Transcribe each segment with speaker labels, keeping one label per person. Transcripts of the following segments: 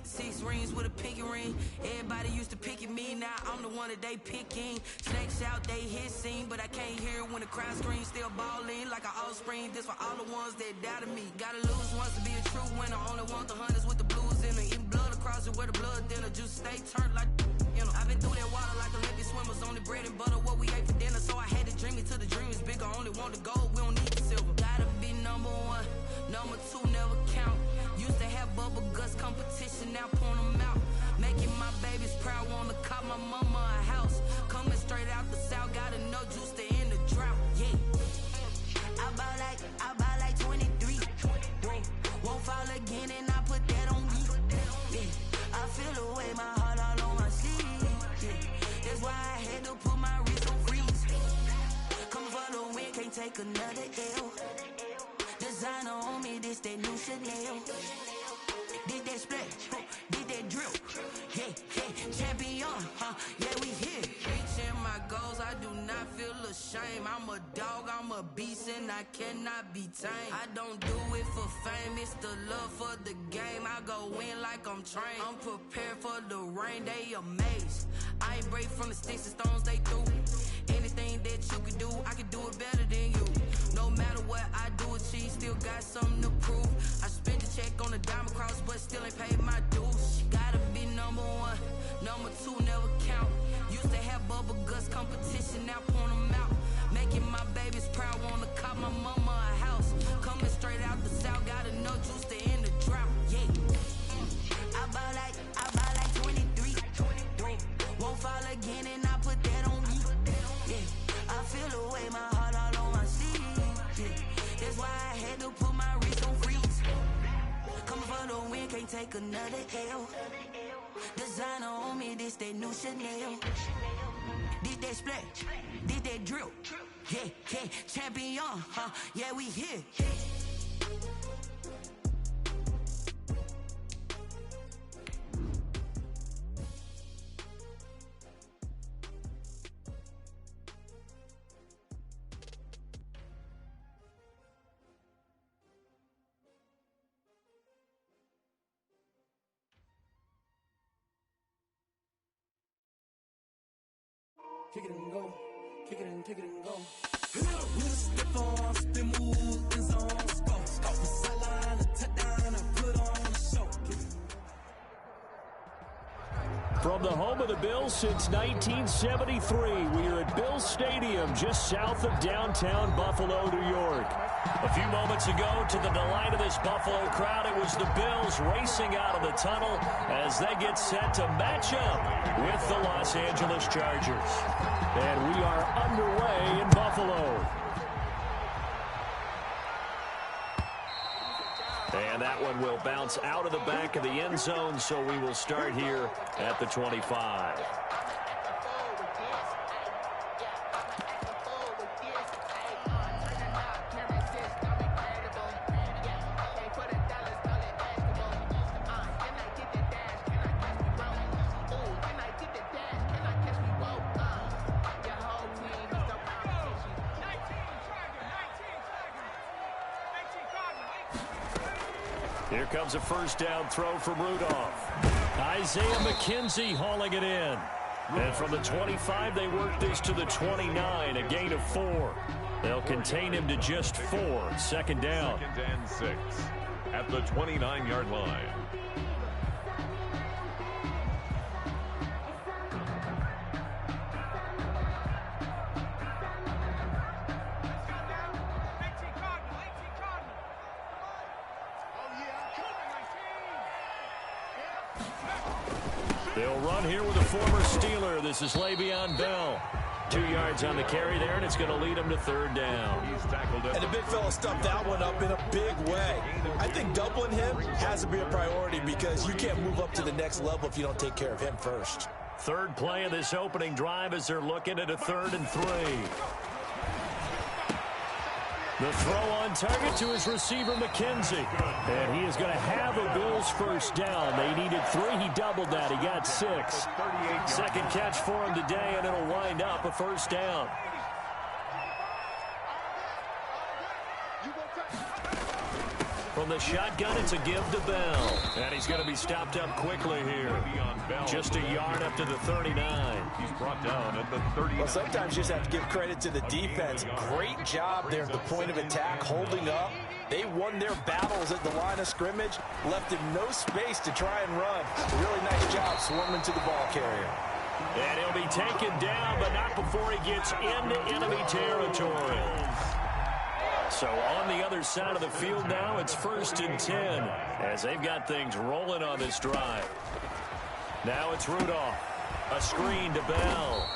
Speaker 1: 6 rings with a pinky ring. Everybody used to pick at me, now I'm the one that they picking. Snakes out, they hissing, but I can't hear when the crowd screams. Still balling like an offspring. This for all the ones that doubted me. Gotta lose once to be a true winner. Only want the hunters with the blues in it. Eating blood across it where the blood dinner. Juice stay turned like, you know. I've been through that water like Olympic swimmers. Only bread and butter what we ate for dinner. So I had to dream it till the dream is bigger. Only want the gold, we don't need the silver. Gotta be number one, number two never count. Used to have bubble guts competition, now point them out. Making my babies proud, wanna cop my mama a house. Coming straight out the south, gotta know juice to end the drought. Yeah, I buy like 23. Won't fall again and I put that on me. Yeah, I feel the way, my heart all on my sleeve. Yeah, that's why I had to put my wrist on freeze. Coming for the win, can't take another L. Designer on me, this that new Chanel. Did that splash, did that drill. Yeah, champion, yeah, we here. Reaching my goals, I do not feel ashamed. I'm a dog, I'm a beast, and I cannot be tamed. I don't do it for fame, it's the love for the game. I go in like I'm trained. I'm prepared for the rain, they amazed. I ain't break from the sticks and stones they threw. Anything that you could do, I could do it better than you. No matter what I do achieve, still got something to prove. I spent the check on the diamond cross, but still ain't paid my dues. Gotta be number one, number two never count. Used to have bubble guts competition, now point them out. Making my babies proud, wanna cop my mama a house. Coming straight out the south, gotta know juice to end the drought. Yeah, I buy like 23. Won't fall again and I put that on me. Yeah, I feel the way, my heart all on my sleeve. Yeah, that's why I had to put my wrist on freeze. Coming for the win, can't take another L. Designer on me, this that new Chanel. Did that splash, did that drill. Yeah, champion, yeah, we here.
Speaker 2: Kick it and go, kick it and go. With a stiff on, spin move, in zone, go. The sideline, a touchdown, I put on the show.
Speaker 3: From the home of the Bills since 1973, we are at Bills Stadium, just south of downtown Buffalo, New York. A few moments ago, to the delight of this Buffalo crowd, it was the Bills racing out of the tunnel as they get set to match up with the Los Angeles Chargers. And we are underway in Buffalo. And that one will bounce out of the back of the end zone, so we will start here at the 25. Here comes a first down throw from Rudolph. Isaiah McKenzie hauling it in. And from the 25, they work this to the 29, a gain of 4. They'll contain him to just 4. Second down.
Speaker 4: 2nd and 6 at the 29-yard line.
Speaker 3: They'll run here with a former Steeler. This is Le'Veon Bell. 2 yards on the carry there, and it's going to lead him to third down.
Speaker 4: He's tackled
Speaker 5: And the big fella stuffed that one up in a big way. I think doubling him has to be a priority because you can't move up to the next level if you don't take care of him first.
Speaker 3: Third play of this opening drive as they're looking at a 3rd and 3. The throw on target to his receiver, McKenzie. And he is going to have a Bills first down. They needed 3. He doubled that. He got 6. Second catch for him today, and it'll wind up a first down. From From the shotgun, it's a give to Bell. And he's going to be stopped up quickly here. Just a yard up to the 39.
Speaker 4: He's brought down at the 39.
Speaker 5: Well, sometimes you just have to give credit to the defense. Great job there at the point of attack, holding up. They won their battles at the line of scrimmage, left him no space to try and run. Really nice job swarming to the ball carrier.
Speaker 3: And he'll be taken down, but not before he gets into enemy territory. So on the other side of the field now, it's 1st and 10 as they've got things rolling on this drive. Now it's Rudolph. A screen to Bell.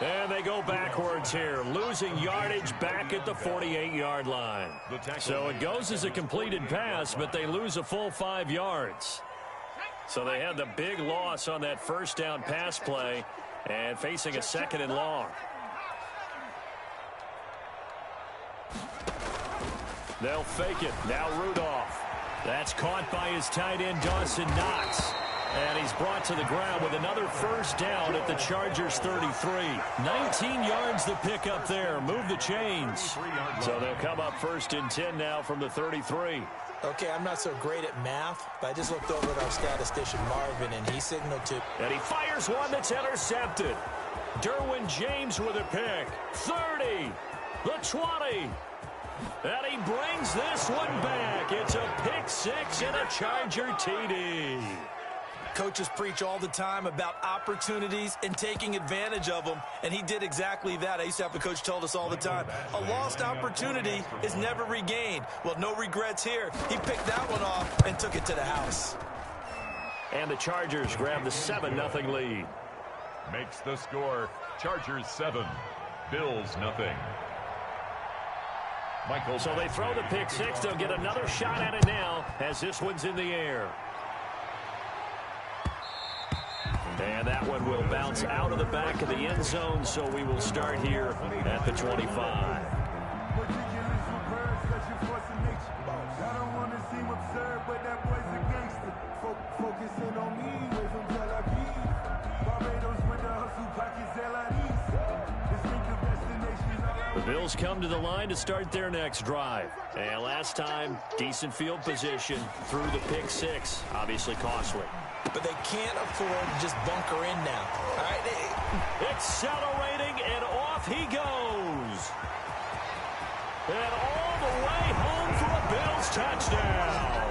Speaker 3: And they go backwards here, losing yardage back at the 48-yard line. So it goes as a completed pass, but they lose a full 5 yards. So they had the big loss on that first down pass play and facing a 2nd and long. They'll fake it. Now Rudolph. That's caught by his tight end, Dawson Knox. And he's brought to the ground with another first down at the Chargers 33. 19 yards the pick up there. Move the chains. So they'll come up 1st and 10 now from the 33.
Speaker 5: Okay, I'm not so great at math, but I just looked over at our statistician, Marvin, and he signaled to...
Speaker 3: And he fires one that's intercepted. Derwin James with a pick. 30. The 20. And he brings this one back. It's a pick 6 and a Charger TD.
Speaker 5: Coaches preach all the time about opportunities and taking advantage of them, and he did exactly that. I used to have a coach told us all the time, a lost opportunity is never regained. Well, no regrets here. He picked that one off and took it to the house.
Speaker 3: And the Chargers grab the 7-0 lead.
Speaker 4: Makes the score Chargers 7, Bills 0. Michael.
Speaker 3: So they throw the pick 6. They'll get another shot at it now as this one's in the air. And that one will bounce out of the back of the end zone, so we will start here at the 25. The Bills come to the line to start their next drive. And last time, decent field position through the pick 6, obviously costly.
Speaker 5: But they can't afford to just bunker in now. All right,
Speaker 3: accelerating, and off he goes. And all the way home for a Bills touchdown.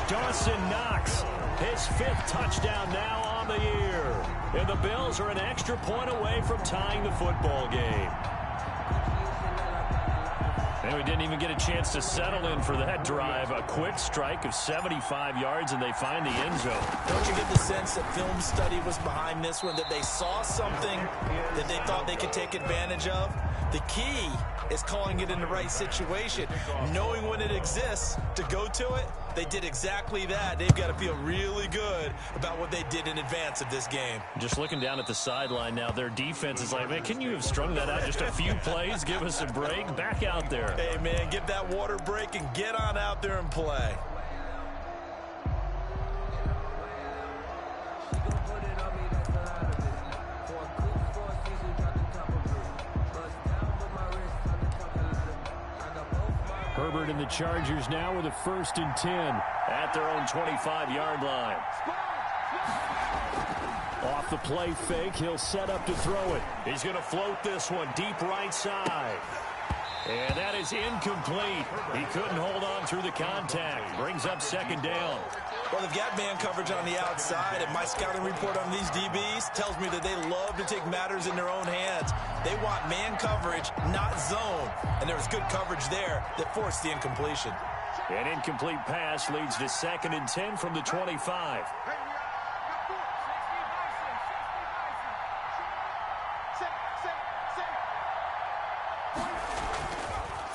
Speaker 3: Dawson Knox, his 5th touchdown now on the year. And the Bills are an extra point away from tying the football game. And we didn't even get a chance to settle in for that drive. A quick strike of 75 yards, and they find the end zone.
Speaker 5: Don't you get the sense that film study was behind this one, that they saw something that they thought they could take advantage of? The key is calling it in the right situation, knowing when it exists to go to it. They did exactly that. They've got to feel really good about what they did in advance of this game.
Speaker 3: Just looking down at the sideline now, their defense is like, man, can you have strung that out just a few plays? Give us a break. Back out there.
Speaker 5: Hey, man, give that water break and get on out there and play.
Speaker 3: Herbert and the Chargers now with a 1st and 10 at their own 25-yard line. Off the play fake, he'll set up to throw it. He's going to float this one deep right side. And that is incomplete. He couldn't hold on through the contact. Brings up 2nd down.
Speaker 5: Well, they've got man coverage on the outside, and my scouting report on these DBs tells me that they love to take matters in their own hands. They want man coverage, not zone. And there was good coverage there that forced the incompletion.
Speaker 3: An incomplete pass leads to 2nd and 10 from the 25.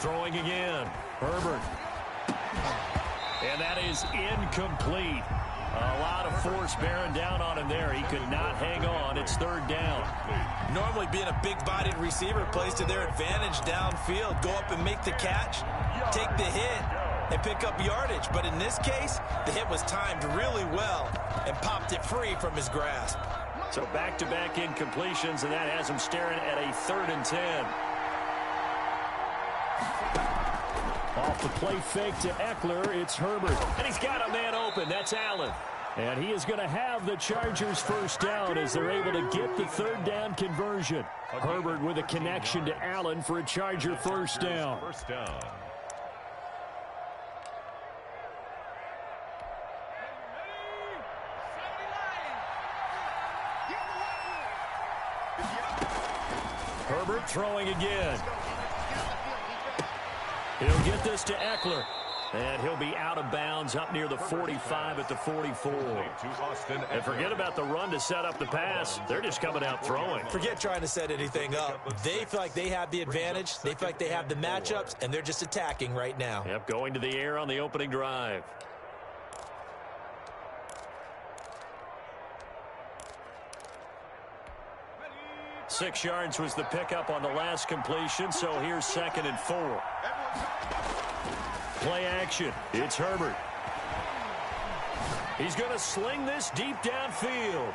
Speaker 3: Throwing again. Herbert. And that is incomplete. A lot of force bearing down on him there. He could not hang on. It's 3rd down.
Speaker 5: Normally being a big-bodied receiver plays to their advantage downfield. Go up and make the catch, take the hit, and pick up yardage. But in this case, the hit was timed really well and popped it free from his grasp.
Speaker 3: So back-to-back incompletions, and that has him staring at a 3rd and 10. Off the play fake to Eckler, it's Herbert. And he's got a man open. That's Allen. And he is going to have the Chargers first down as they're able to get the third down conversion. Herbert with a connection to Allen for a Charger first down. Herbert throwing again. He'll get this to Eckler. And he'll be out of bounds up near the 45 at the 44. And forget about the run to set up the pass. They're just coming out throwing.
Speaker 5: Forget trying to set anything up. They feel like they have the advantage. They feel like they have the matchups, and they're just attacking right now.
Speaker 3: Yep, going to the air on the opening drive. Six yards was the pickup on the last completion, so here's 2nd and 4. Play action. It's Herbert. He's going to sling this deep downfield.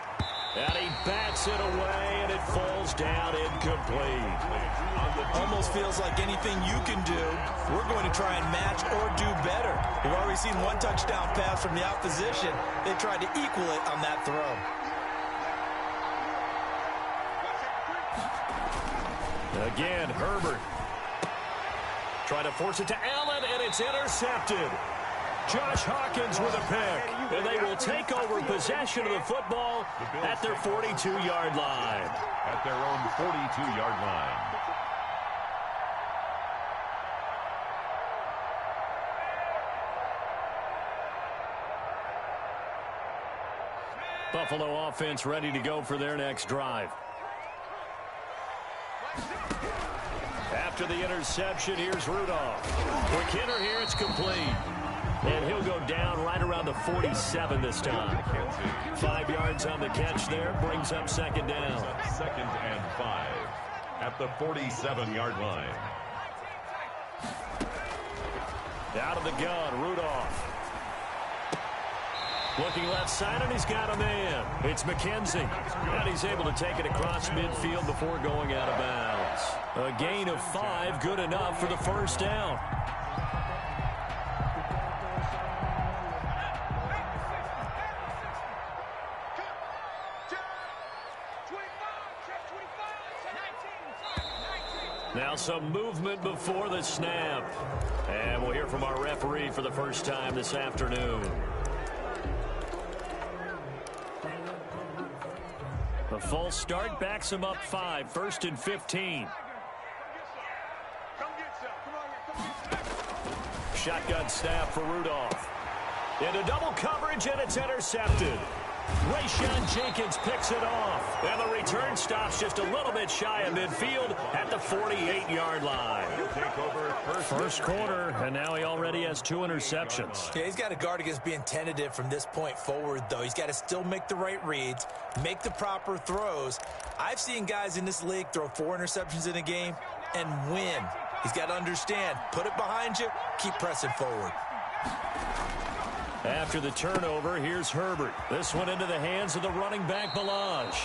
Speaker 3: And he bats it away, and it falls down incomplete.
Speaker 5: Almost feels like anything you can do, we're going to try and match or do better. We've already seen one touchdown pass from the opposition. They tried to equal it on that throw.
Speaker 3: Again, Herbert. Trying to force it to Allen, and it's intercepted. Josh Hawkins with a pick, and they will take over possession of the football at their 42-yard line.
Speaker 4: At their own 42-yard line.
Speaker 3: Buffalo offense ready to go for their next drive. After the interception, here's Rudolph. Quick hitter here, it's complete. And he'll go down right around the 47 this time. 5 yards on the catch there, brings up 2nd down.
Speaker 4: 2nd and 5 at the 47-yard line.
Speaker 3: Out of the gun, Rudolph. Looking left side, and he's got a man. It's McKenzie. And he's able to take it across midfield before going out of bounds. A gain of 5, good enough for the first down. Now some movement before the snap. And we'll hear from our referee for the first time this afternoon. A false start backs him up 5, 1st and 15. Shotgun snap for Rudolph. Into double coverage, and it's intercepted. Rayshon Jenkins picks it off. And the return stops just a little bit shy of midfield at the 48-yard line. First quarter, and now he already has 2 interceptions.
Speaker 5: Yeah, he's got to guard against being tentative from this point forward, though. He's got to still make the right reads, make the proper throws. I've seen guys in this league throw 4 interceptions in a game and win. He's got to understand, put it behind you, keep pressing forward.
Speaker 3: After the turnover, here's Herbert. This one into the hands of the running back, Balaj.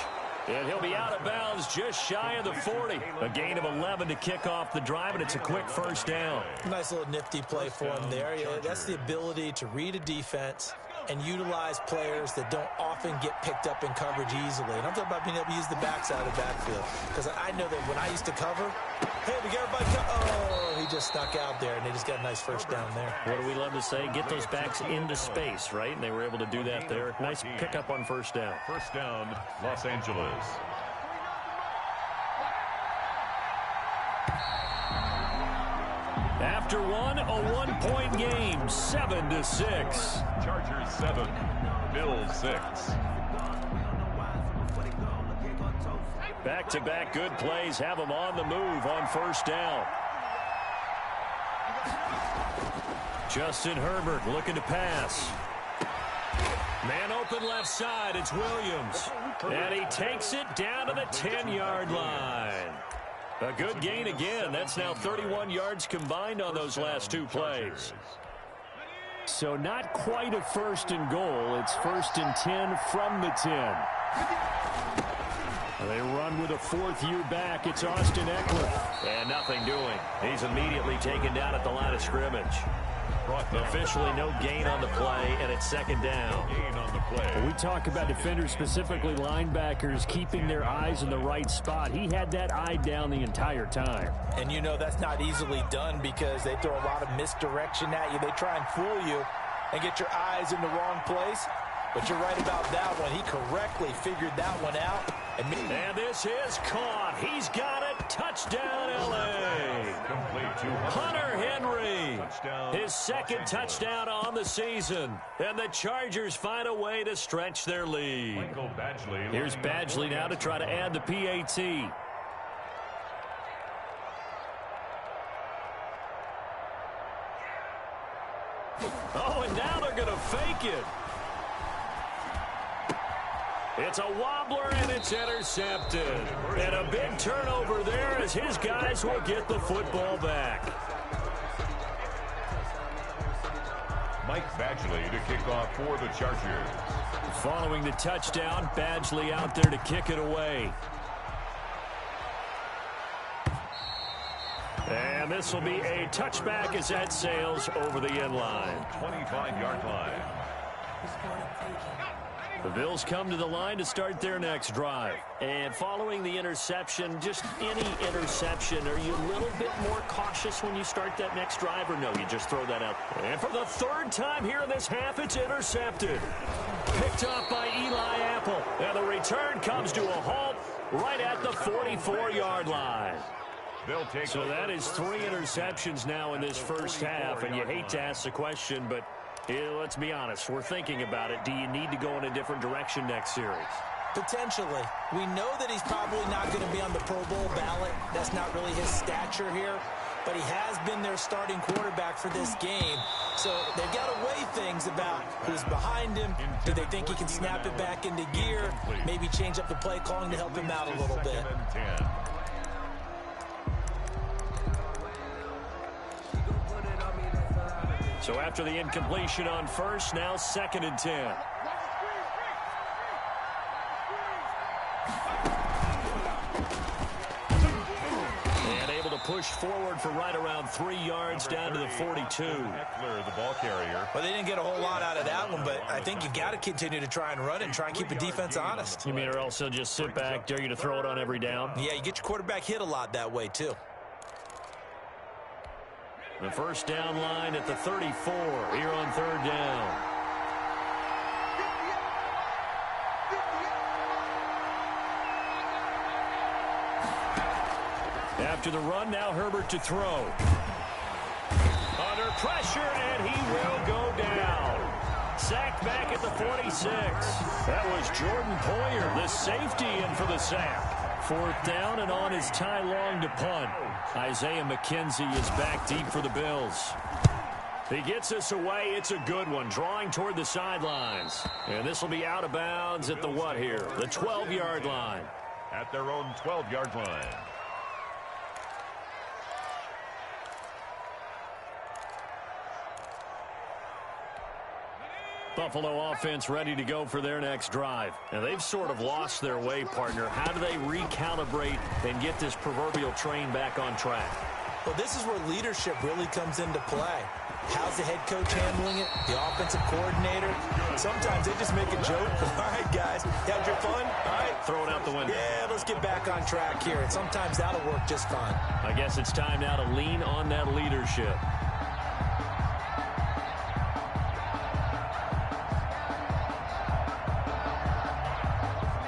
Speaker 3: And he'll be out of bounds just shy of the 40. A gain of 11 to kick off the drive, and it's a quick first down.
Speaker 5: Nice little nifty play for him there. Yeah, that's the ability to read a defense and utilize players that don't often get picked up in coverage easily. And I'm talking about being able to use the backside of the backfield. Because I know that when I used to cover, hey, we got everybody oh, he just snuck out there, and they just got a nice first down there.
Speaker 3: What do we love to say? Get those backs into space, right? And they were able to do that there. Nice pickup on first down.
Speaker 4: First down, Los Angeles.
Speaker 3: After one, a 1-point game, 7-6.
Speaker 4: Chargers 7, Bills 6.
Speaker 3: Back-to-back good plays have them on the move on first down. Justin Herbert looking to pass. Man open left side, it's Williams. And he takes it down to the 10-yard line. A good gain again. That's now 31 yards combined on those last 2 plays. So not quite a 1st and goal. It's 1st and 10 from the 10. They run with a fourth-year back. It's Austin Eckler. And nothing doing. He's immediately taken down at the line of scrimmage. Officially no gain on the play, and it's second down.
Speaker 2: When
Speaker 3: we talk about defenders, specifically linebackers, keeping their eyes in the right spot. He had that eye down the entire time.
Speaker 5: And you know that's not easily done because they throw a lot of misdirection at you. They try and fool you and get your eyes in the wrong place. But you're right about that one. He correctly figured that one out.
Speaker 3: And this is caught. He's got it. Touchdown, L.A. Hunter Henry. His second touchdown on the season. And the Chargers find a way to stretch their lead. Here's Badgley now to try to add the PAT. Oh, and now they're going to fake it. It's a wobbler, and it's intercepted. And a big turnover there as his guys will get the football back.
Speaker 4: Mike Badgley to kick off for the Chargers.
Speaker 3: Following the touchdown, Badgley out there to kick it away. And this will be a touchback as that sails over the end line.
Speaker 4: 25-yard line.
Speaker 3: The Bills come to the line to start their next drive. And following the interception, just any interception, are you a little bit more cautious when you start that next drive, or no, you just throw that out? And for the third time here in this half, it's intercepted. Picked off by Eli Apple. And the return comes to a halt right at the 44-yard line. So that is 3 interceptions now in this first half, and you hate to ask the question, but let's be honest, we're thinking about it. Do you need to go in a different direction next series?
Speaker 5: Potentially. We know that he's probably not going to be on the Pro Bowl ballot. That's not really his stature here. But he has been their starting quarterback for this game. So they've got to weigh things about who's behind him. Do they think he can snap it back into gear? Maybe change up the play calling to help him out a little bit.
Speaker 3: So after the incompletion on first, now 2nd and 10. And able to push forward for right around 3 yards down to the 42.
Speaker 4: Eckler, the ball carrier.
Speaker 5: Well, they didn't get a whole lot out of that one, but I think you got to continue to try and run and try and keep the defense honest.
Speaker 3: You mean or else they'll just sit back, dare you to throw it on every down?
Speaker 5: Yeah, you get your quarterback hit a lot that way, too.
Speaker 3: The first down line at the 34 here on 3rd down. After the run, now Herbert to throw. Under pressure, and he will go down. Sacked back at the 46. That was Jordan Poyer, the safety, in for the sack. 4th down, and on is Ty Long to punt. Isaiah McKenzie is back deep for the Bills. He gets us away. It's a good one, drawing toward the sidelines. And this will be out of bounds at the what here? The 12-yard line.
Speaker 4: At their own 12-yard line.
Speaker 3: Buffalo offense ready to go for their next drive. And they've sort of lost their way, partner. How do they recalibrate and get this proverbial train back on track?
Speaker 5: Well, this is where leadership really comes into play. How's the head coach handling it? The offensive coordinator? Sometimes they just make a joke. All right, guys, you had your fun? All right.
Speaker 3: Throw it out the window.
Speaker 5: Yeah, let's get back on track here. And sometimes that'll work just fine.
Speaker 3: I guess it's time now to lean on that leadership.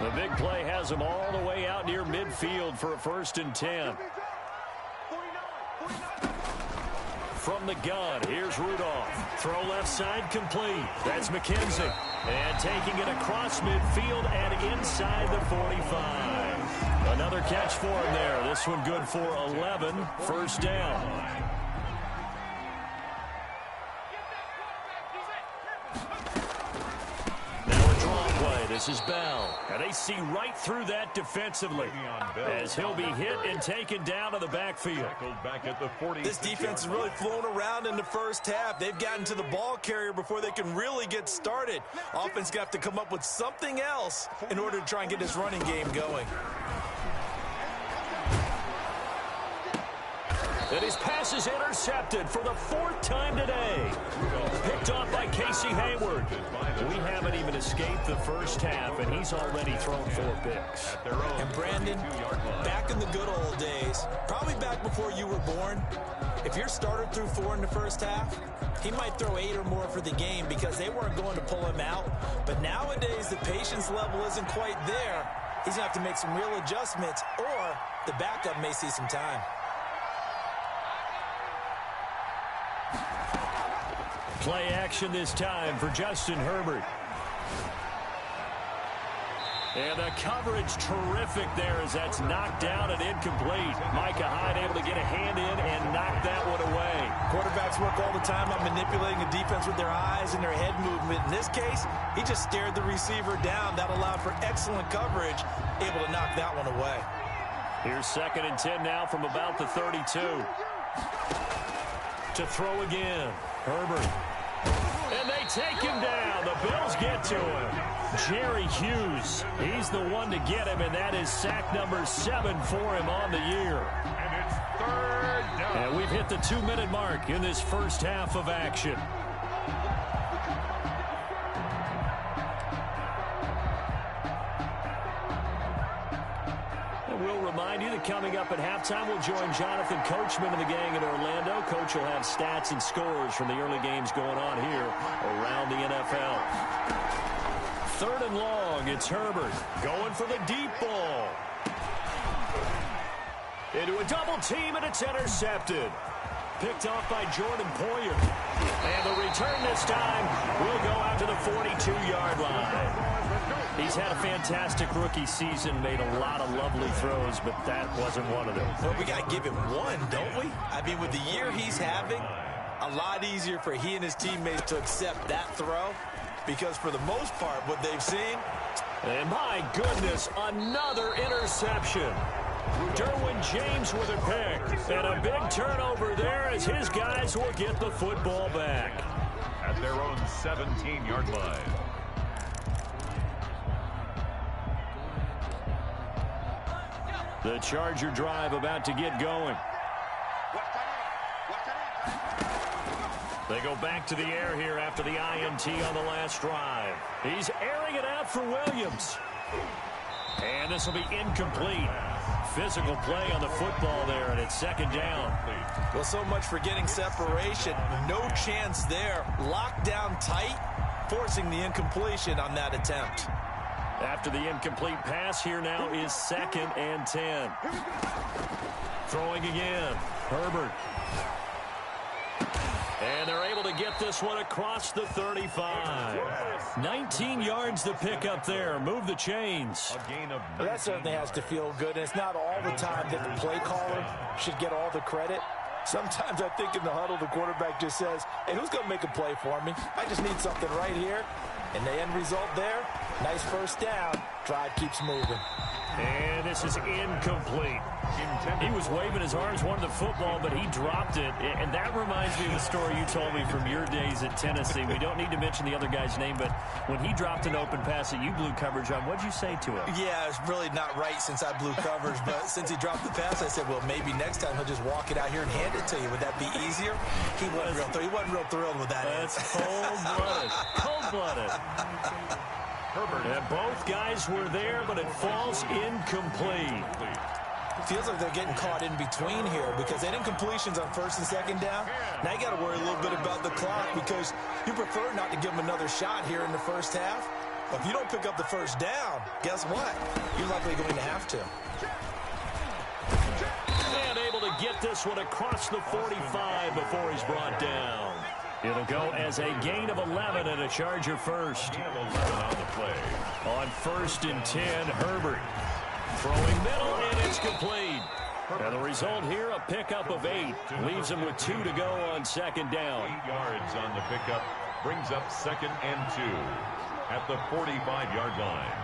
Speaker 3: The big play has them all the way out near midfield for a 1st and 10. From the gun, here's Rudolph. Throw left side complete. That's McKenzie. And taking it across midfield and inside the 45. Another catch for him there. This one good for 11. 1st down. Now a draw play. This is Bell. And they see right through that defensively as he'll be hit and taken down to the backfield.
Speaker 4: Back at the 40.
Speaker 5: This defense has really flown around in the first half. They've gotten to the ball carrier before they can really get started. Offense got to come up with something else in order to try and get this running game going.
Speaker 3: And his pass is intercepted for the 4th time today. Picked off by Casey Hayward. We haven't even escaped the first half, and he's already thrown 4 picks.
Speaker 5: And Brandon, back in the good old days, probably back before you were born, if your starter threw 4 in the first half, he might throw 8 or more for the game because they weren't going to pull him out. But nowadays, the patience level isn't quite there. He's going to have to make some real adjustments, or the backup may see some time.
Speaker 3: Play action this time for Justin Herbert. And the coverage terrific there as that's knocked down and incomplete. Micah Hyde able to get a hand in and knock that one away.
Speaker 5: Quarterbacks work all the time on manipulating the defense with their eyes and their head movement. In this case, he just stared the receiver down. That allowed for excellent coverage, able to knock that one away.
Speaker 3: Here's 2nd and 10 now from about the 32. To throw again. Herbert. And they take him down. The Bills get to him. Jerry Hughes, he's the one to get him, and that is sack number 7 for him on the year.
Speaker 4: And it's 3rd down.
Speaker 3: And we've hit the 2-minute mark in this first half of action. We'll remind you that coming up at halftime, we'll join Jonathan Coachman and the gang in Orlando. Coach will have stats and scores from the early games going on here around the NFL. 3rd and long, it's Herbert going for the deep ball. Into a double team, and it's intercepted. Picked off by Jordan Poyer. And the return this time will go out to the 42-yard line. He's had a fantastic rookie season, made a lot of lovely throws, but that wasn't one of them.
Speaker 5: Well, we got to give him one, don't we? I mean, with the year he's having, a lot easier for he and his teammates to accept that throw because for the most part, what they've seen.
Speaker 3: And my goodness, another interception. Derwin James with a pick. And a big turnover there as his guys will get the football back.
Speaker 4: At their own 17-yard line.
Speaker 3: The Charger drive about to get going. They go back to the air here after the INT on the last drive. He's airing it out for Williams. And this will be incomplete. Physical play on the football there, and it's 2nd down.
Speaker 5: Well, so much for getting separation. No chance there. Locked down tight, forcing the incompletion on that attempt.
Speaker 3: After the incomplete pass, here now is 2nd and 10. Throwing again. Herbert. And they're able to get this one across the 35. 19 yards to pick up there. Move the chains.
Speaker 5: Well, that certainly has to feel good. And it's not all the time that the play caller should get all the credit. Sometimes I think in the huddle, the quarterback just says, hey, who's going to make a play for me? I just need something right here. And the end result there, nice 1st down. Drive keeps moving.
Speaker 3: And this is incomplete. He was waving his arms, wanted the football, but he dropped it. And that reminds me of the story you told me from your days at Tennessee. We don't need to mention the other guy's name, but when he dropped an open pass that you blew coverage on, what'd you say to him?
Speaker 5: Yeah, it's really not right since I blew coverage, but since he dropped the pass, I said, well, maybe next time he'll just walk it out here and hand it to you. Would that be easier? He wasn't real thrilled with that.
Speaker 3: That's cold-blooded. Cold-blooded. And both guys were there, but it falls incomplete.
Speaker 5: Feels like they're getting caught in between here because they didn't completions on 1st and 2nd down. Now you got to worry a little bit about the clock because you prefer not to give them another shot here in the first half. But if you don't pick up the 1st down, guess what? You're likely going to have to.
Speaker 3: And able to get this one across the 45 before he's brought down. It'll go as a gain of 11 and a Charger first.
Speaker 4: On the play.
Speaker 3: On 1st and 10, Herbert. Throwing middle, and it's complete. And the result here, a pickup of 8. Leaves him with 2 to go on 2nd down.
Speaker 4: 8 yards on the pickup. Brings up 2nd and 2. at the 45-yard line.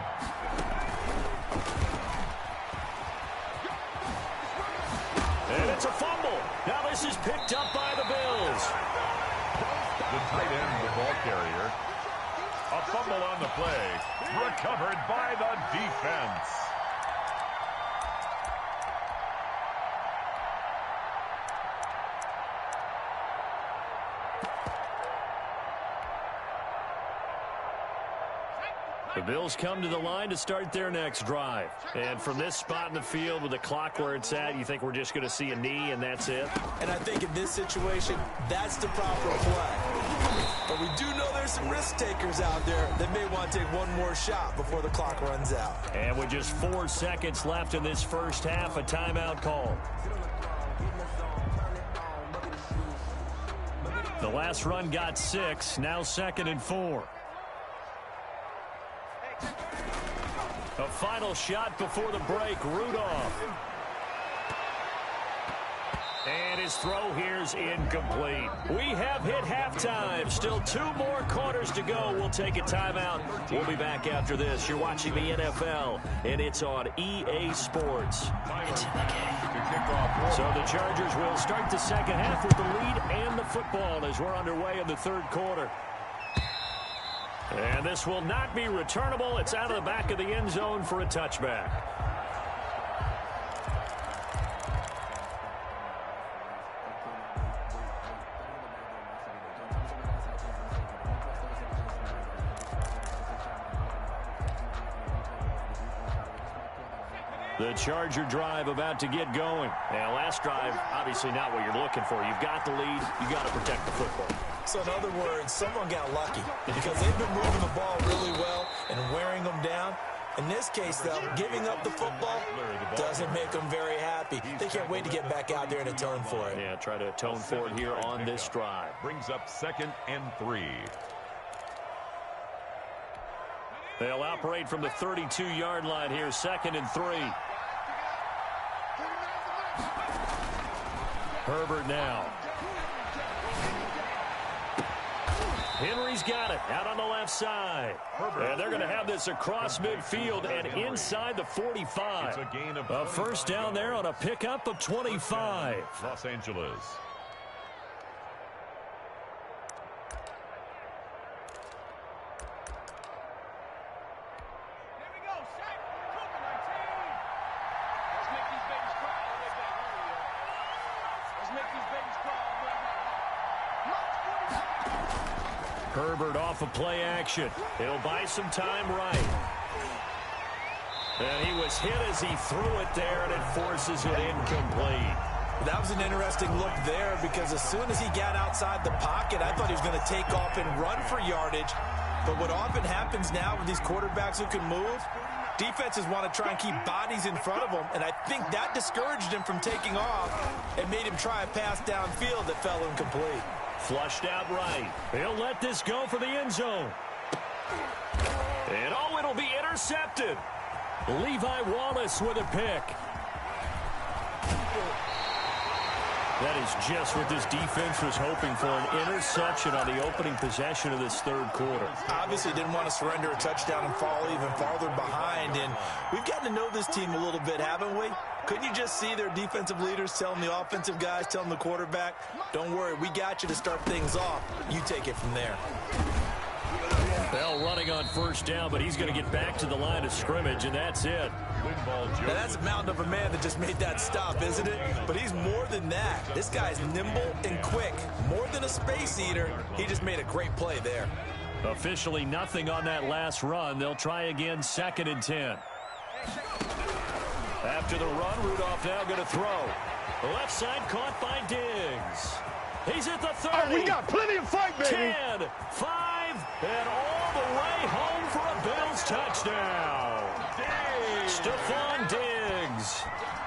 Speaker 3: And it's a fumble. Now this is picked up by the Bills.
Speaker 4: The tight end, the ball carrier. A fumble on the play. Recovered by the defense.
Speaker 3: The Bills come to the line to start their next drive. And from this spot in the field with the clock where it's at, you think we're just going to see a knee and that's it?
Speaker 5: And I think in this situation, that's the proper play. But we do know there's some risk takers out there that may want to take one more shot before the clock runs out.
Speaker 3: And with just 4 seconds left in this first half, a timeout call. The last run got 6, now 2nd and 4. A final shot before the break, Rudolph. And his throw here's incomplete. We have hit halftime. Still 2 more quarters to go. We'll take a timeout. We'll be back after this. You're watching the NFL, and it's on EA Sports. It's in the game. So the Chargers will start the second half with the lead and the football as we're underway in the third quarter. And this will not be returnable. It's out of the back of the end zone for a touchback. The Charger drive about to get going. Now, last drive, obviously not what you're looking for. You've got the lead. You've got to protect the football.
Speaker 5: So in other words, someone got lucky because they've been moving the ball really well and wearing them down. In this case, though, giving up the football doesn't make them very happy. They can't wait to get back out there and atone for it.
Speaker 3: Yeah, try to atone for it here on this drive.
Speaker 4: Brings up 2nd and 3.
Speaker 3: They'll operate from the 32-yard line here, 2nd and 3. Herbert now. Henry's got it out on the left side. And they're going to have this across midfield and inside the 45.
Speaker 4: It's a gain of
Speaker 3: a first down there on a pickup of 25.
Speaker 4: Los Angeles.
Speaker 3: Herbert off of play action. He'll buy some time right. And he was hit as he threw it there, and it forces it incomplete.
Speaker 5: That was an interesting look there because as soon as he got outside the pocket, I thought he was going to take off and run for yardage. But what often happens now with these quarterbacks who can move, defenses want to try and keep bodies in front of them, and I think that discouraged him from taking off and made him try a pass downfield that fell incomplete.
Speaker 3: Flushed out right. He'll let this go for the end zone. And oh, it'll be intercepted. Levi Wallace with a pick. That is just what this defense was hoping for, an interception on the opening possession of this third quarter.
Speaker 5: Obviously didn't want to surrender a touchdown and fall even farther behind, and we've gotten to know this team a little bit, haven't we? Couldn't you just see their defensive leaders telling the offensive guys, telling the quarterback, don't worry, we got you to start things off. You take it from there.
Speaker 3: Bell running on first down, but he's going to get back to the line of scrimmage, and that's it.
Speaker 5: Now that's a mountain of a man that just made that stop, isn't it? But he's more than that. This guy's nimble and quick. More than a space eater, he just made a great play there.
Speaker 3: Officially nothing on that last run. They'll try again, 2nd and 10. After the run, Rudolph now going to throw. The left side caught by Diggs. He's at the 30.
Speaker 6: Oh, we got plenty of fight, baby.
Speaker 3: 10, 5, and all the way home for a Bills touchdown. Stephon Diggs,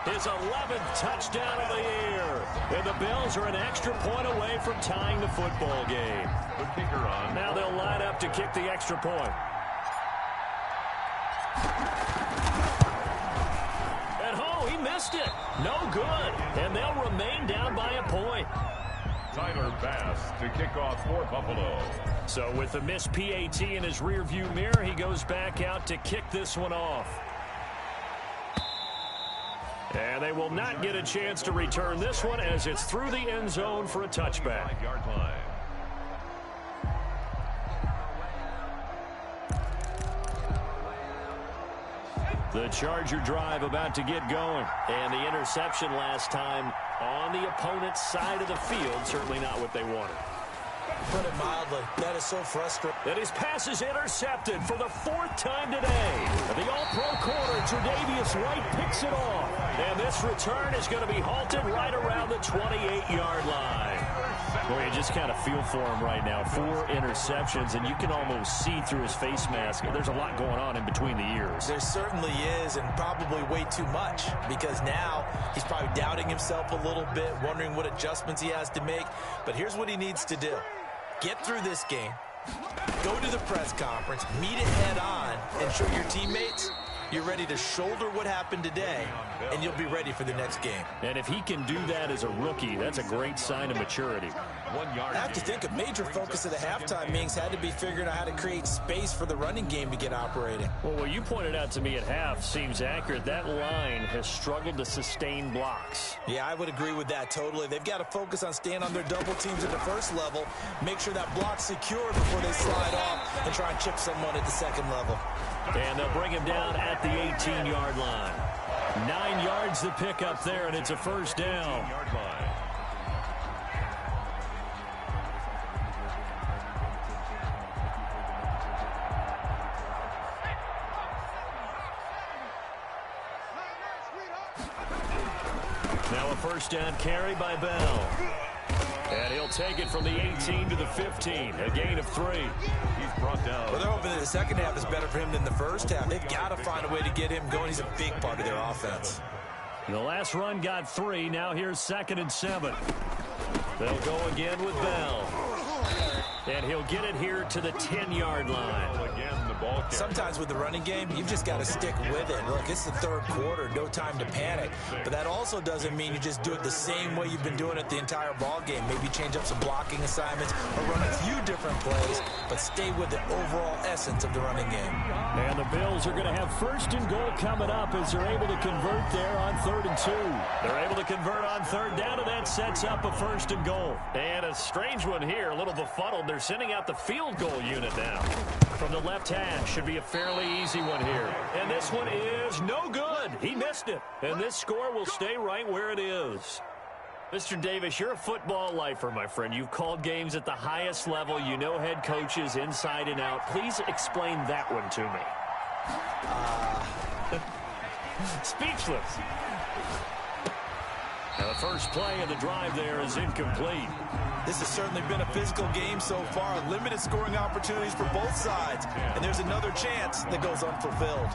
Speaker 3: his 11th touchdown of the year. And the Bills are an extra point away from tying the football game.
Speaker 4: The kicker on.
Speaker 3: Now they'll line up to kick the extra point. At home, he missed it. No good. And they'll remain down by a point.
Speaker 4: Tyler Bass to kick off for Buffalo.
Speaker 3: So with the missed PAT in his rearview mirror, he goes back out to kick this one off. And they will not get a chance to return this one as it's through the end zone for a touchback.
Speaker 4: 5-yard line.
Speaker 3: The Charger drive about to get going. And the interception last time on the opponent's side of the field. Certainly not what they wanted.
Speaker 5: Put it mildly, that is so frustrating.
Speaker 3: And his pass is intercepted for the 4th time today. And the all-pro corner, Tre'Davious White, picks it off. And this return is going to be halted right around the 28-yard line. Boy, you just kind of feel for him right now. 4 interceptions, and you can almost see through his face mask. There's a lot going on in between the ears.
Speaker 5: There certainly is, and probably way too much, because now he's probably doubting himself a little bit, wondering what adjustments he has to make. But here's what he needs to do. Get through this game, go to the press conference, meet it head on, and show your teammates you're ready to shoulder what happened today, and you'll be ready for the next game.
Speaker 3: And if he can do that as a rookie, that's a great sign of maturity.
Speaker 4: 1 yard.
Speaker 5: I have to think a major focus of the halftime meetings had to be figuring out how to create space for the running game to get operating.
Speaker 3: Well, what you pointed out to me at half seems accurate. That line has struggled to sustain blocks.
Speaker 5: Yeah, I would agree with that totally. They've got to focus on staying on their double teams at the first level, make sure that block's secure before they slide off and try and chip someone at the second level.
Speaker 3: And they'll bring him down at the 18-yard line. 9 yards to pick up there, and it's a first down.
Speaker 4: 18-yard line.
Speaker 3: Now a first down carry by Bell. And he'll take it from the 18 to the 15, a gain of 3.
Speaker 4: He's brought down.
Speaker 5: Well, they're hoping that the second half is better for him than the first half. They've got to find a way to get him going. He's a big part of their offense.
Speaker 3: The last run got 3. Now here's 2nd and 7. They'll go again with Bell. And he'll get it here to the 10-yard line.
Speaker 4: Again, the ball carrier.
Speaker 5: Sometimes with the running game, you've just got to stick with it. Look, it's the third quarter, no time to panic. But that also doesn't mean you just do it the same way you've been doing it the entire ball game. Maybe change up some blocking assignments or run a few different plays, but stay with the overall essence of the running game.
Speaker 3: And the Bills are going to have 1st and goal coming up as they're able to convert there on 3rd and 2. They're able to convert on 3rd down, and that sets up a 1st and goal. And a strange one here, a little befuddled. They're sending out the field goal unit now. From the left hash, should be a fairly easy one here. And this one is no good. He missed it. And this score will stay right where it is. Mr. Davis, you're a football lifer, my friend. You've called games at the highest level. You know head coaches inside and out. Please explain that one to me. Speechless. Now the first play of the drive there is incomplete.
Speaker 5: This has certainly been a physical game so far. Limited scoring opportunities for both sides. And there's another chance that goes unfulfilled.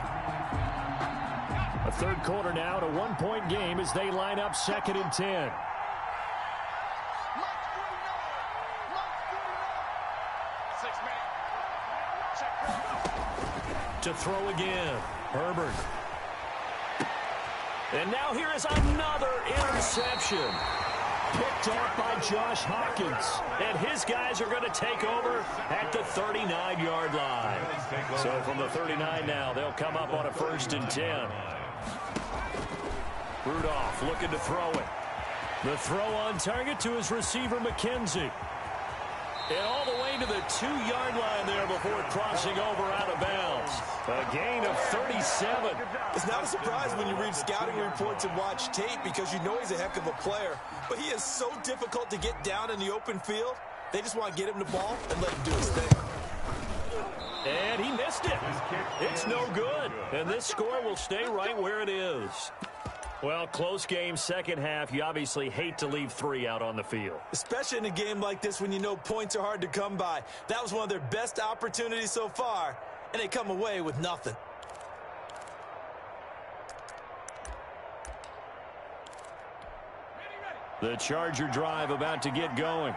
Speaker 3: A third quarter now, to 1-point game as they line up 2nd and 10. To throw again, Herbert. And now here is another interception. Picked off by Josh Hawkins. And his guys are going to take over at the 39-yard line. So from the 39 now, they'll come up on a 1st and 10. Rudolph looking to throw it. The throw on target to his receiver, McKenzie. And all the way to the 2-yard line there before crossing over out of bounds. A gain of 37.
Speaker 5: It's not a surprise when you read scouting reports and watch tape because you know he's a heck of a player. But he is so difficult to get down in the open field. They just want to get him the ball and let him do his thing.
Speaker 3: And he missed it. It's no good. And this score will stay right where it is. Well, close game, second half. You obviously hate to leave 3 out on the field.
Speaker 5: Especially in a game like this when you know points are hard to come by. That was one of their best opportunities so far, and they come away with nothing.
Speaker 3: The Charger drive about to get going.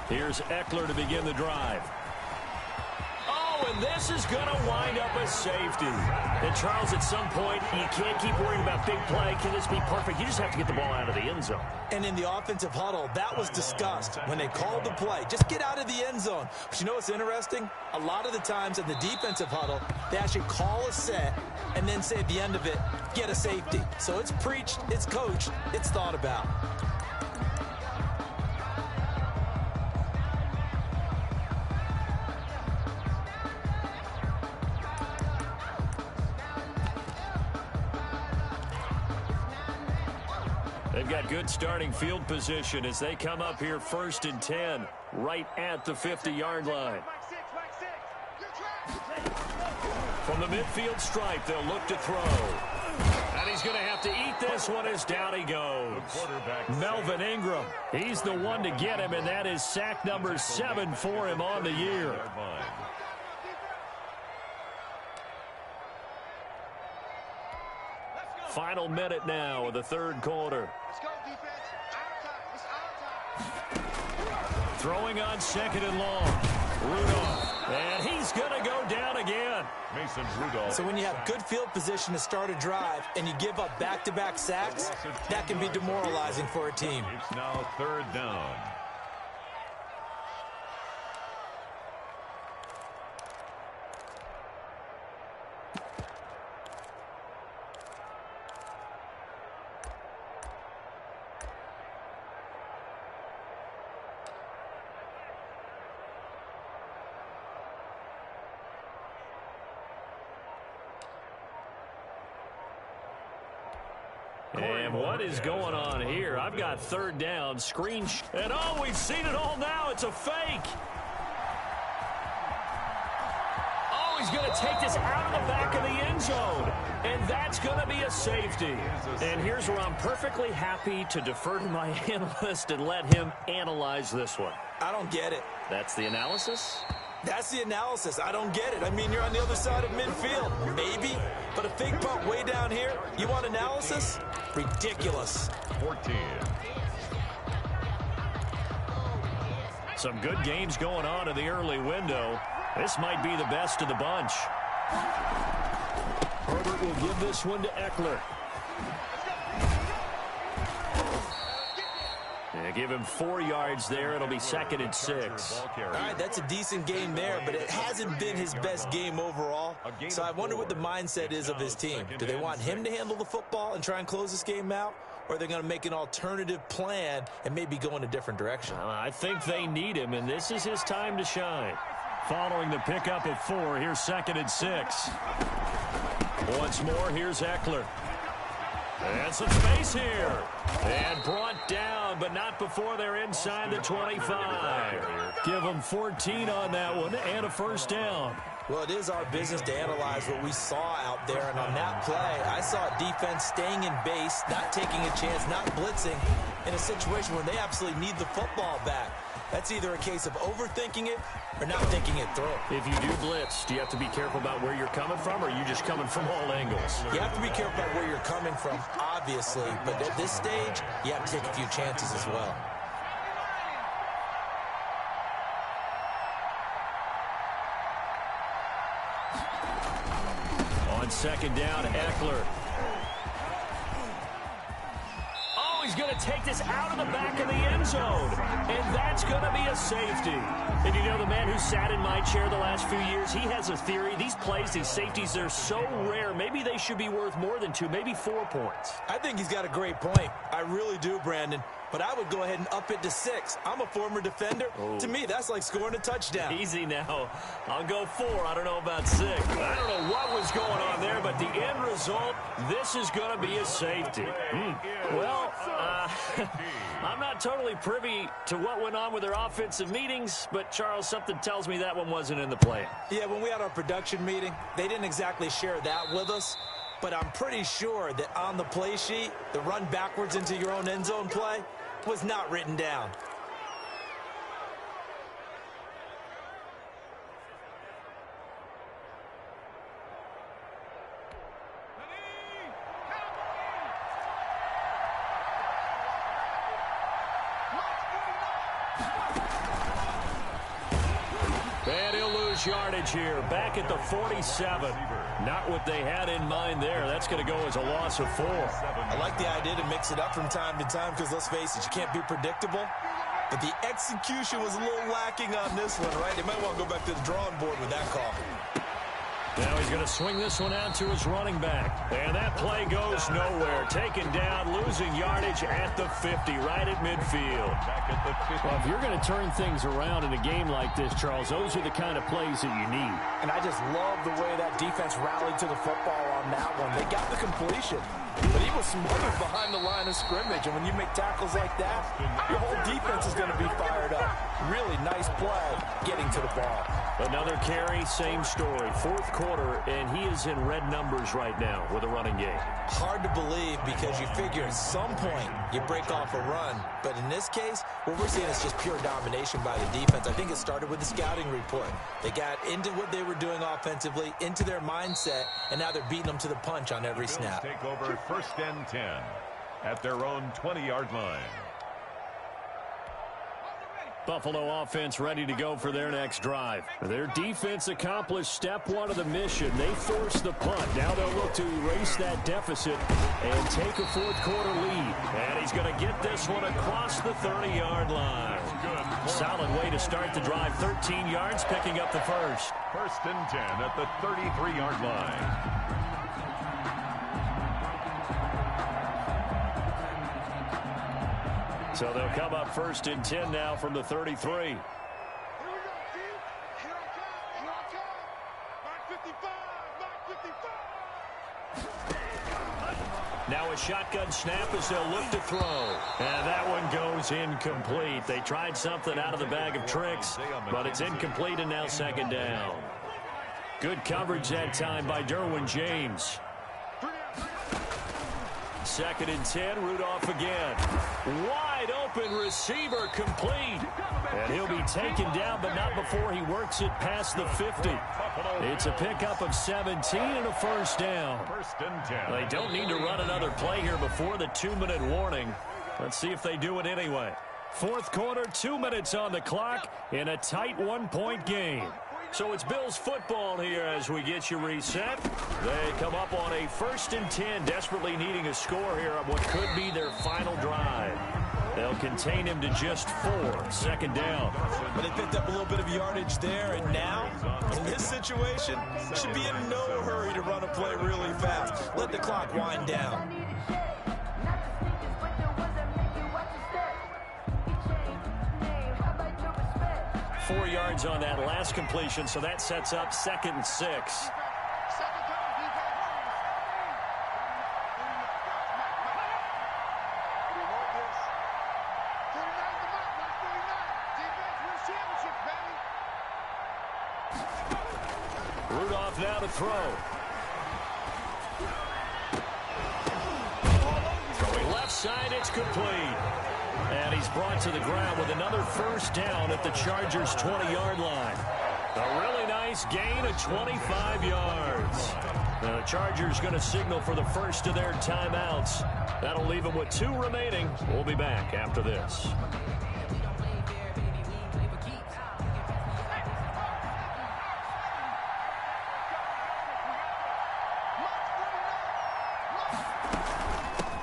Speaker 3: Here's Eckler to begin the drive. Oh, and this is going to wind up a safety. And, Charles, at some point, you can't keep worrying about big play. Can this be perfect? You just have to get the ball out of the end zone.
Speaker 5: And in the offensive huddle, that was discussed when they called the play. Just get out of the end zone. But you know what's interesting? A lot of the times in the defensive huddle, they actually call a set and then say at the end of it, get a safety. So it's preached, it's coached, it's thought about.
Speaker 3: They've got good starting field position as they come up here 1st and 10, right at the 50-yard line. From the midfield stripe, they'll look to throw. And he's going to have to eat this one as down he goes. Melvin Ingram, he's the one to get him, and that is sack number 7 for him on the year. Final minute now of the third quarter.
Speaker 6: Let's go, defense. Our time. It's our time.
Speaker 3: Throwing on 2nd and long. Rudolph. And he's going to go down again.
Speaker 4: Mason Rudolph.
Speaker 5: So when you have good field position to start a drive and you give up back-to-back sacks, that can be demoralizing for a team.
Speaker 4: It's now 3rd down.
Speaker 3: And what is going on here? I've got 3rd down, screen, and oh, we've seen it all now. It's a fake. Oh, he's going to take this out of the back of the end zone, and that's going to be a safety. And here's where I'm perfectly happy to defer to my analyst and let him analyze this one.
Speaker 5: I don't get it.
Speaker 3: That's the analysis?
Speaker 5: That's the analysis. I don't get it. I mean, you're on the other side of midfield. Maybe. But a fake punt way down here, you want analysis? Ridiculous.
Speaker 4: 14.
Speaker 3: Some good games going on in the early window. This might be the best of the bunch. Herbert will give this one to Eckler. Yeah, give him 4 yards there. It'll be 2nd and 6.
Speaker 5: All right, that's a decent game there, but it hasn't been his best game overall. So I wonder what the mindset is of his team. Do they want him to handle the football and try and close this game out? Or are they going to make an alternative plan and maybe go in a different direction?
Speaker 3: I think they need him, and this is his time to shine. Following the pickup of 4, here's 2nd and 6. Once more, here's Eckler. And some space here. And brought down, but not before they're inside the 25. Give them 14 on that one and a 1st down.
Speaker 5: Well, it is our business to analyze what we saw out there. And on that play, I saw defense staying in base, not taking a chance, not blitzing in a situation where they absolutely need the football back. That's either a case of overthinking it or not thinking it through.
Speaker 3: If you do blitz, do you have to be careful about where you're coming from, or are you just coming from all angles?
Speaker 5: You have to be careful about where you're coming from, obviously. But at this stage, you have to take a few chances as well.
Speaker 3: On 2nd down, Eckler. Oh, he's going to take this out of the back of the end zone. And that's going to be a safety. And you know, the man who sat in my chair the last few years, he has a theory. These plays, these safeties, they're so rare. Maybe they should be worth more than 2, maybe 4 points.
Speaker 5: I think he's got a great point. I really do, Brandon. But I would go ahead and up it to 6. I'm a former defender. Oh. To me, that's like scoring a touchdown.
Speaker 3: Easy now. I'll go 4. I don't know about 6. I don't know what was going on there, but the end result, this is going to be a safety. Well, I'm not totally privy to what went on with their offensive meetings, but, Charles, something tells me that one wasn't in the plan.
Speaker 5: Yeah, when we had our production meeting, they didn't exactly share that with us. But I'm pretty sure that on the play sheet, the run backwards into your own end zone play was not written down.
Speaker 3: And he'll lose lose yardage here. Back at the 47. Not what they had in mind there. That's going to go as a loss of 4.
Speaker 5: I like the idea to mix it up from time to time because, let's face it, you can't be predictable. But the execution was a little lacking on this one, right? They might want to go back to the drawing board with that call.
Speaker 3: Now he's going to swing this one out to his running back. And that play goes nowhere. Taken down, losing yardage at the 50, right at midfield.
Speaker 7: Well, if you're going to turn things around in a game like this, Charles, those are the kind of plays that you need.
Speaker 8: And I just love the way that defense rallied to the football on that one. They got the completion, but he was smothered behind the line of scrimmage. And when you make tackles like that, your whole defense is going to be fired up. Really nice play getting to the ball.
Speaker 3: Another carry, same story. Fourth quarter, and he is in red numbers right now with a running game.
Speaker 5: Hard to believe because you figure at some point you break off a run. But in this case, what we're seeing is just pure domination by the defense. I think it started with the scouting report. They got into what they were doing offensively, into their mindset, and now they're beating them to the punch on every snap.
Speaker 4: Take over 1st and 10 at their own 20-yard line.
Speaker 3: Buffalo offense ready to go for their next drive. Their defense accomplished step 1 of the mission. They forced the punt. Now they'll look to erase that deficit and take a fourth quarter lead. And he's going to get this one across the 30-yard line. Solid way to start the drive. 13 yards, picking up the first.
Speaker 4: 1st and 10 at the 33-yard line.
Speaker 3: So they'll come up 1st and 10 now from the 33.
Speaker 6: Here we go, team. Here I come. Here I come. Mark 55.
Speaker 3: Now a shotgun snap as they'll look to throw. And that one goes incomplete. They tried something out of the bag of tricks, but it's incomplete and now 2nd down. Good coverage that time by Derwin James. 2nd and 10, Rudolph again. Wide open receiver, complete. And he'll be taken down, but not before he works it past the 50. It's a pickup of 17 and a 1st down.
Speaker 4: 1st and 10.
Speaker 3: They don't need to run another play here before the 2-minute warning. Let's see if they do it anyway. Fourth quarter, 2 minutes on the clock in a tight 1-point game. So it's Bills football here as we get you reset. They come up on a 1st and 10, desperately needing a score here on what could be their final drive. They'll contain him to just 4, 2nd down.
Speaker 5: But they picked up a little bit of yardage there, and now, in this situation, should be in no hurry to run a play really fast. Let the clock wind down.
Speaker 3: 4 yards on that last completion, so that sets up 2nd and 6. Rudolph now to throw. Throwing left side, it's complete. And he's brought to the ground with another 1st down at the Chargers' 20-yard line. A really nice gain of 25 yards. Now the Chargers going to signal for the first of their timeouts. That'll leave them with 2 remaining. We'll be back after this.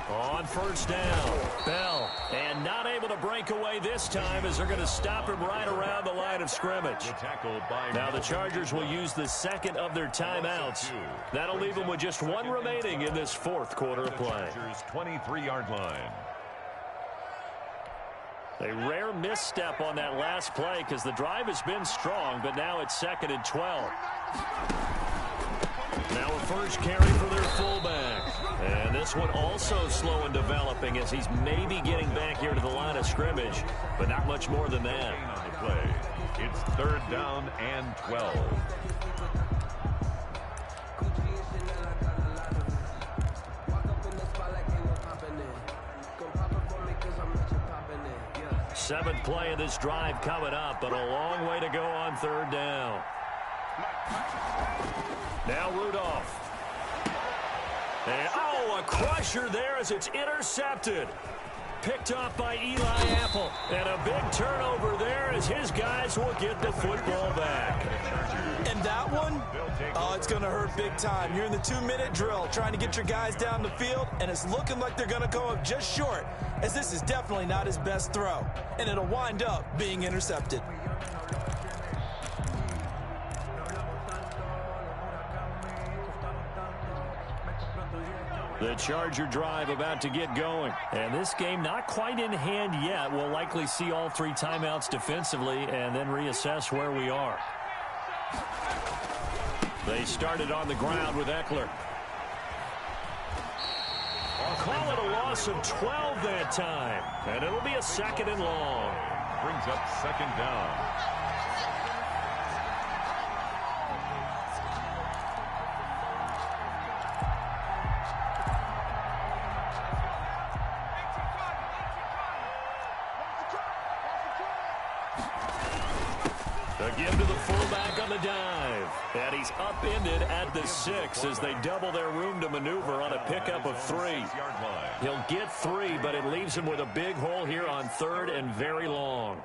Speaker 3: On 1st down, Bell, and not able to break away this time as they're going to stop him right around the line of scrimmage. Now the Chargers will use the 2nd of their timeouts. That'll leave them with just 1 remaining in this 4th quarter of play.
Speaker 4: 23-yard line.
Speaker 3: A rare misstep on that last play because the drive has been strong, but now it's 2nd and 12. Now a first carry for their fullback. And this one also slow in developing as he's maybe getting back here to the line of scrimmage, but not much more than that.
Speaker 4: On the play, it's 3rd down and 12.
Speaker 3: Seventh play of this drive coming up, but a long way to go on 3rd down. Now Rudolph. And, a crusher there as it's intercepted. picked off by Eli Apple. And a big turnover there as his guys will get the football back.
Speaker 5: And that one, oh, it's going to hurt big time. You're in the 2-minute drill trying to get your guys down the field, and it's looking like they're going to go up just short, as this is definitely not his best throw, and it'll wind up being intercepted.
Speaker 3: The Charger drive about to get going. And this game not quite in hand yet. We'll likely see all 3 timeouts defensively and then reassess where we are. They started on the ground with Eckler. I'll call it a loss of 12 that time. And it'll be a 2nd and long.
Speaker 4: Brings up 2nd down.
Speaker 3: Again to the fullback on the dive. And he's upended at the 6 as they double their room to maneuver on a pickup of 3. He'll get 3, but it leaves him with a big hole here on 3rd and very long.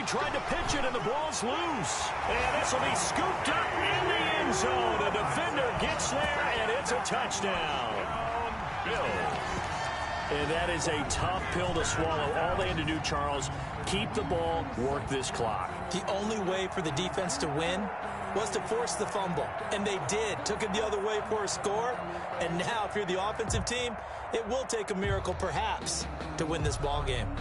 Speaker 3: Tried to pitch it, and the ball's loose. And this will be scooped up in the end zone. A defender gets there, and it's a touchdown. And that is a tough pill to swallow. All they had to do, Charles, keep the ball, work this clock.
Speaker 5: The only way for the defense to win was to force the fumble. And they did. Took it the other way for a score. And now, if you're the offensive team, it will take a miracle, perhaps, to win this ball game.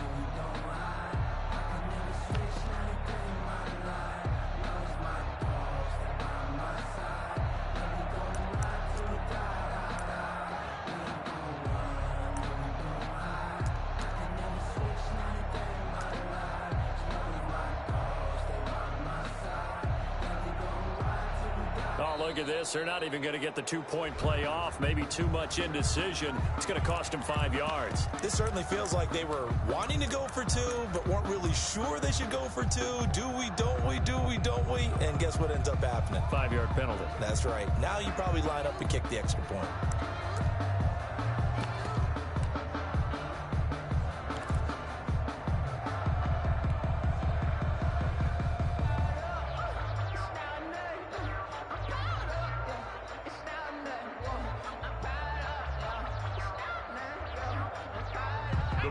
Speaker 3: Look at this. They're not even going to get the 2-point play off. Maybe too much indecision. It's going to cost them 5 yards.
Speaker 5: This certainly feels like they were wanting to go for 2, but weren't really sure they should go for 2. Do we, don't we, do we, don't we? And guess what ends up happening?
Speaker 3: 5-yard penalty.
Speaker 5: That's right. Now you probably line up and kick the extra point.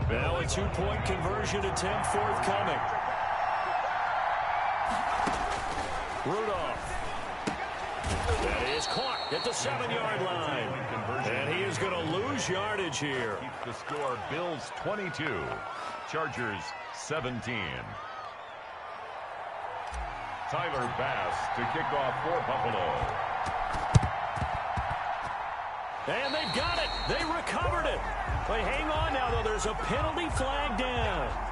Speaker 3: Now a 2-point conversion attempt forthcoming. Rudolph. That is caught at the 7-yard line. And he is going to lose yardage here.
Speaker 4: Keep the score. Bills 22. Chargers 17. Tyler Bass to kick off for Buffalo.
Speaker 3: And they've got it. They recovered it. But hang on now, though. There's a penalty flag down.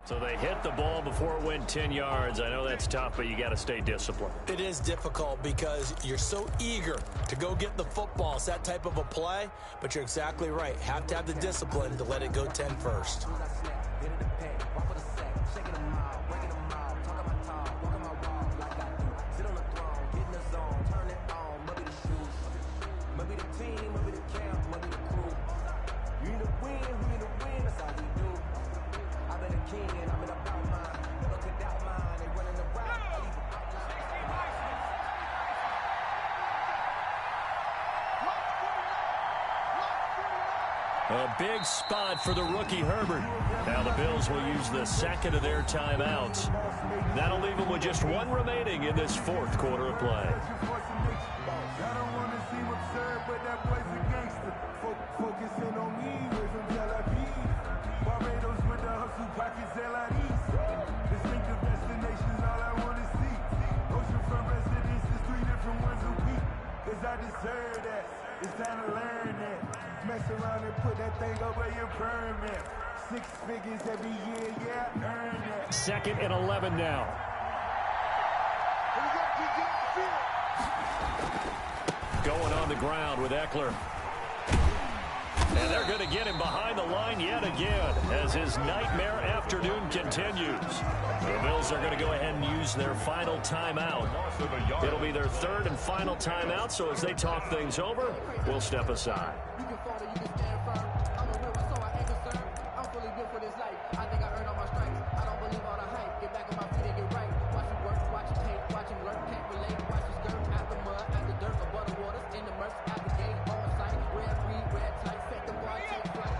Speaker 3: So they hit the ball before it went 10 yards. I know that's tough, but you got to stay disciplined.
Speaker 5: It is difficult because you're so eager to go get the football. It's that type of a play, but you're exactly right. Have to have the discipline to let it go 10 first.
Speaker 3: A big spot for the rookie Herbert. Now the Bills will use the second of their timeouts. That'll leave them with just one remaining in this fourth quarter of play.
Speaker 6: Focusing on me, way from Tel Aviv. Barbados with the hustle pockets, distinctive destinations, all I want to see. Oceanfront residences, 3 different ones a week. Cause I deserve that. It's time to learn that. Mess around and put that thing over your permit. 6 figures every year, yeah, earn that.
Speaker 3: 2nd and 11 now. Going on the ground with Eckler. And they're going to get him behind the line yet again as his nightmare afternoon continues. The Bills are going to go ahead and use their final timeout. It'll be their 3rd and final timeout, so as they talk things over, we'll step aside.
Speaker 9: You can fall or you can stand firm. I'm a real one, so I ain't concerned. I'm fully built for this life. I think I earned all my stripes. I don't believe all the hype. Get back on my feet and get right. Watch him work, watch him hate, watch him learn. Can't relate, watch his skirt. Out the mud, out the dirt, above the waters, in the murks, out the gate, on site. Red, read, red, tight, set the bar, take flight.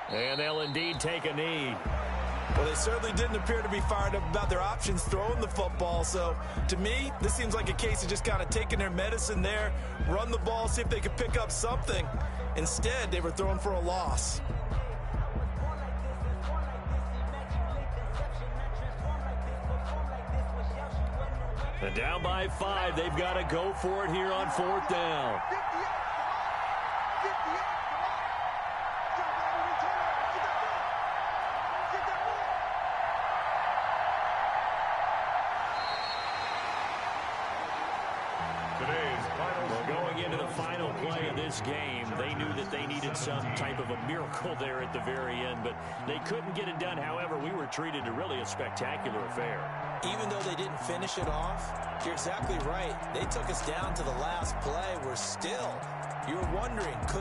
Speaker 3: And they'll indeed take a knee.
Speaker 5: Well, they certainly didn't appear to be fired up about their options throwing the football. So, to me, this seems like a case of just kind of taking their medicine there, run the ball, see if they could pick up something. Instead, they were throwing for a loss.
Speaker 3: And down by 5, they've got to go for it here on 4th down. Going into the final play of this game, they knew that they needed some type of a miracle there at the very end, but they couldn't get it done. However, we were treated to really a spectacular affair.
Speaker 5: Even though they didn't finish it off, you're exactly right. They took us down to the last play. We're still, you're wondering, could